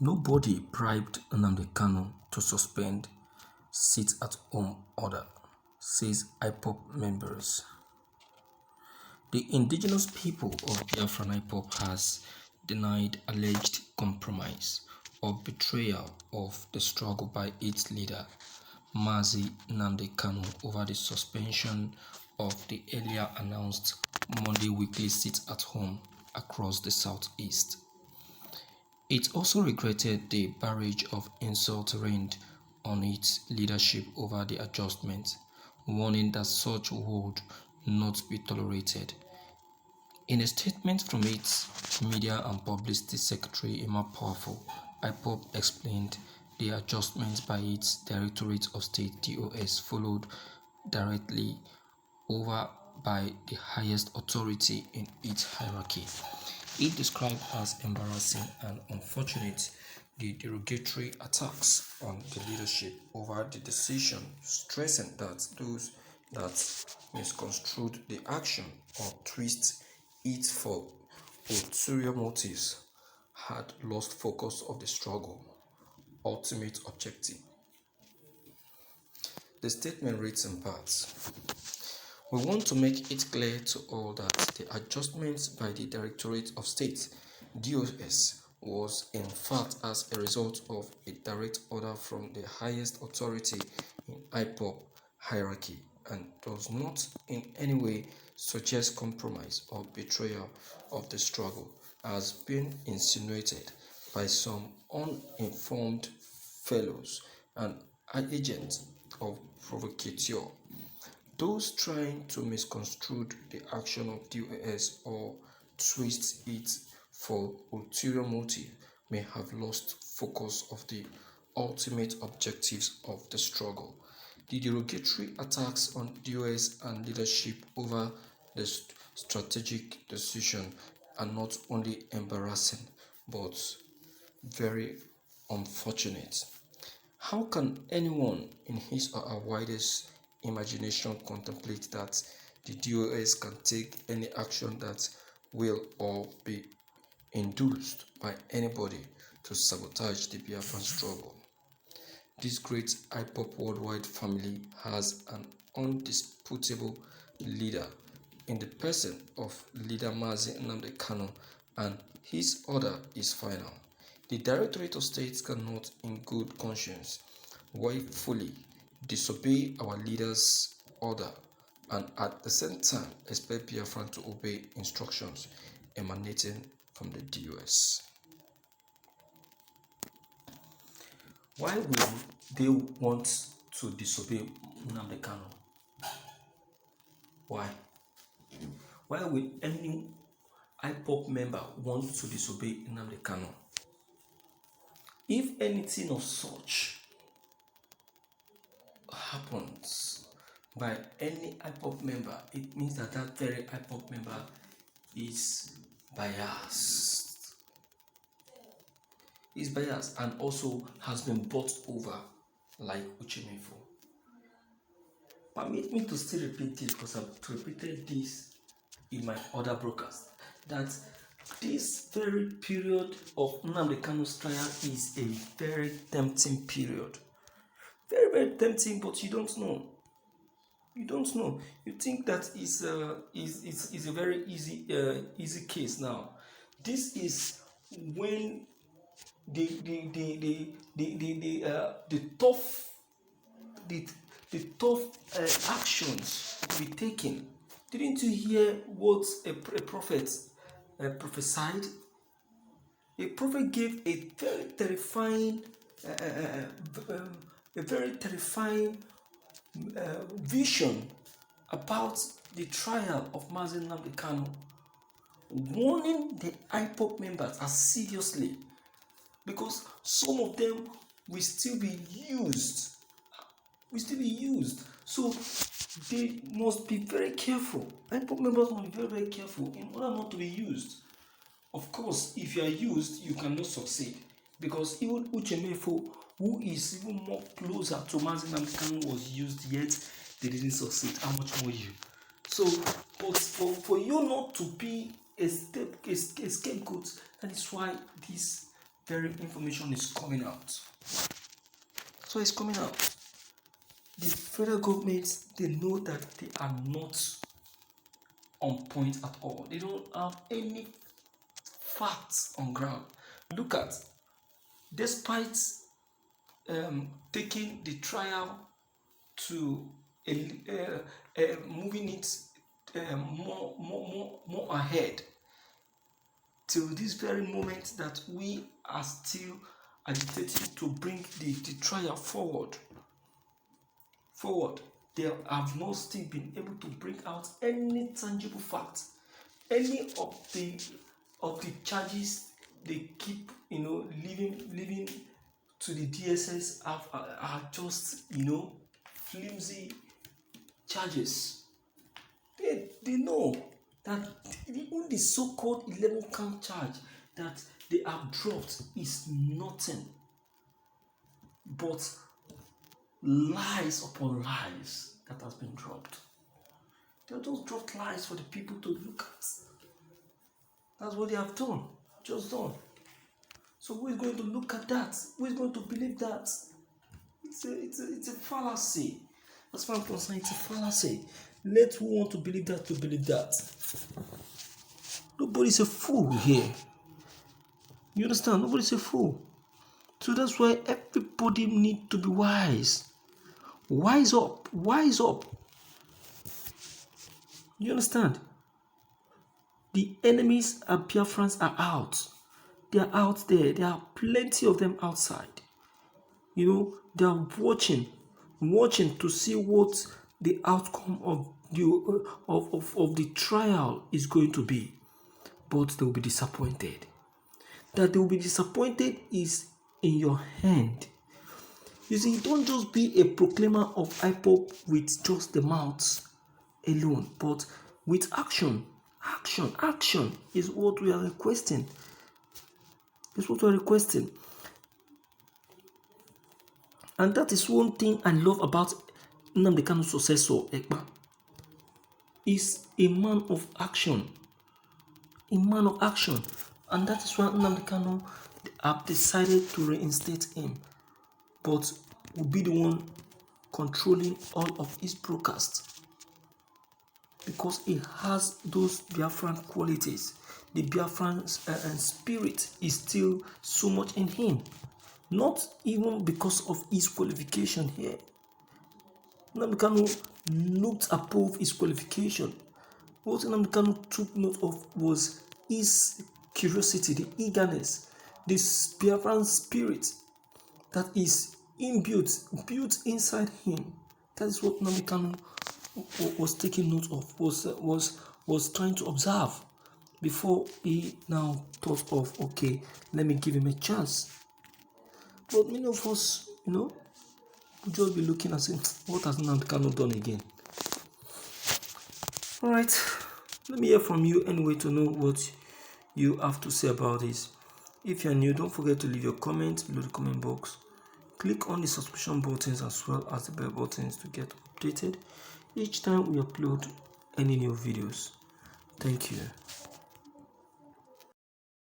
Nobody bribed Ñnamdi Kanu to suspend sit-at-home order, says Ipob members. The indigenous people of Biafran Ipob has denied alleged compromise or betrayal of the struggle by its leader, Mazi Ñnamdi Kanu, over the suspension of the earlier announced Monday weekly sit-at-home across the southeast. It also regretted the barrage of insult rained on its leadership over the adjustment, warning that such would not be tolerated. In a statement from its Media and Publicity Secretary Emma Powerful, IPOB explained the adjustments by its Directorate of State (DOS) followed directly over by the highest authority in its hierarchy. It described as embarrassing and unfortunate the derogatory attacks on the leadership over the decision, stressing that those that misconstrued the action or twist it for ulterior motives had lost focus of the struggle ultimate objective. The statement reads in parts. We want to make it clear to all that the adjustments by the Directorate of State (DOS) was in fact as a result of a direct order from the highest authority in IPOB hierarchy and does not in any way suggest compromise or betrayal of the struggle as being insinuated by some uninformed fellows and agents of provocateur. Those trying to misconstrue the action of DOS or twist it for ulterior motive may have lost focus of the ultimate objectives of the struggle. The derogatory attacks on DOS and leadership over the strategic decision are not only embarrassing but very unfortunate. How can anyone in his or her widest imagination contemplate that the DOS can take any action that will or be induced by anybody to sabotage the Biafran struggle? This great IPOP worldwide family has an undisputable leader in the person of leader Mazi Ñnamdi Kanu, and his order is final. The Directorate of State cannot, in good conscience, willfully disobey our leader's order and at the same time expect Biafran to obey instructions emanating from the DOS. Why will they want to disobey Ñnamdi Kanu? Why? Why will any IPOP member want to disobey Ñnamdi Kanu? If anything of such happens by any IPOP member, it means that that very IPOP member is biased. Is biased and also has been bought over like Uchemefo. Permit me to still repeat this because I've repeated this in my other broadcast, that this very period of Ñnamdi Kanu's trial is a very tempting period. Very, very tempting, but you don't know. You don't know. You think that is a very easy case now. This is when the tough actions will be taken. Didn't you hear what a prophet prophesied? A prophet gave a very terrifying vision about the trial of Mazi Ñnamdi Kanu, warning the IPOP members as seriously, because some of them will still be used. So they must be very careful. IPOP members must be very, very careful in order not to be used. Of course, if you are used, you cannot succeed, because even Uchemefo, who is even more closer to Mazi Ñnamdi Kanu, was used, yet they didn't succeed. How much more you? So, but for you not to be a scapegoat, that is why this very information is coming out. So it's coming out. The federal government, they know that they are not on point at all. They don't have any facts on ground. Look at, despite taking the trial to moving it more ahead till this very moment that we are still agitating to bring the trial forward. They have not still been able to bring out any tangible facts. Any of the charges they keep, leaving to the DSS are just, flimsy charges. They know that even the so-called 11-count charge that they have dropped is nothing but lies upon lies that has been dropped. They just dropped lies for the people to look at. That's what they have done. Just done. So who is going to look at that? Who is going to believe that? It's a fallacy. As far as I'm concerned, it's a fallacy. Let who want to believe that to believe that. Nobody's a fool here. You understand? Nobody's a fool. So that's why everybody needs to be wise. Wise up. Wise up. You understand? The enemies of Biafrans are out. They are out there. There are plenty of them outside. They are watching to see what the outcome of the trial is going to be. But they will be disappointed. That they will be disappointed is in your hand. You see, don't just be a proclaimer of Ipob with just the mouth alone, but with action. Action is what we are requesting. And that is one thing I love about Ñnamdi Kanu's successor, Ekpa. Is a man of action. And that is why Ñnamdi Kanu have decided to reinstate him, but will be the one controlling all of his broadcasts, because he has those Biafran qualities. The Biafran spirit is still so much in him, not even because of his qualification here. Ñnamdi Kanu looked above his qualification. What Ñnamdi Kanu took note of was his curiosity, the eagerness, this Biafran spirit that is built inside him. That is what Ñnamdi Kanu was taking note of, was trying to observe before he now thought of, okay, let me give him a chance. But many of us, we'll just be looking and saying, what has Ñnamdi Kanu done again? Alright, let me hear from you anyway to know what you have to say about this. If you are new, don't forget to leave your comment below the comment box. Click on the subscription buttons as well as the bell buttons to get updated each time we upload any new videos. Thank you.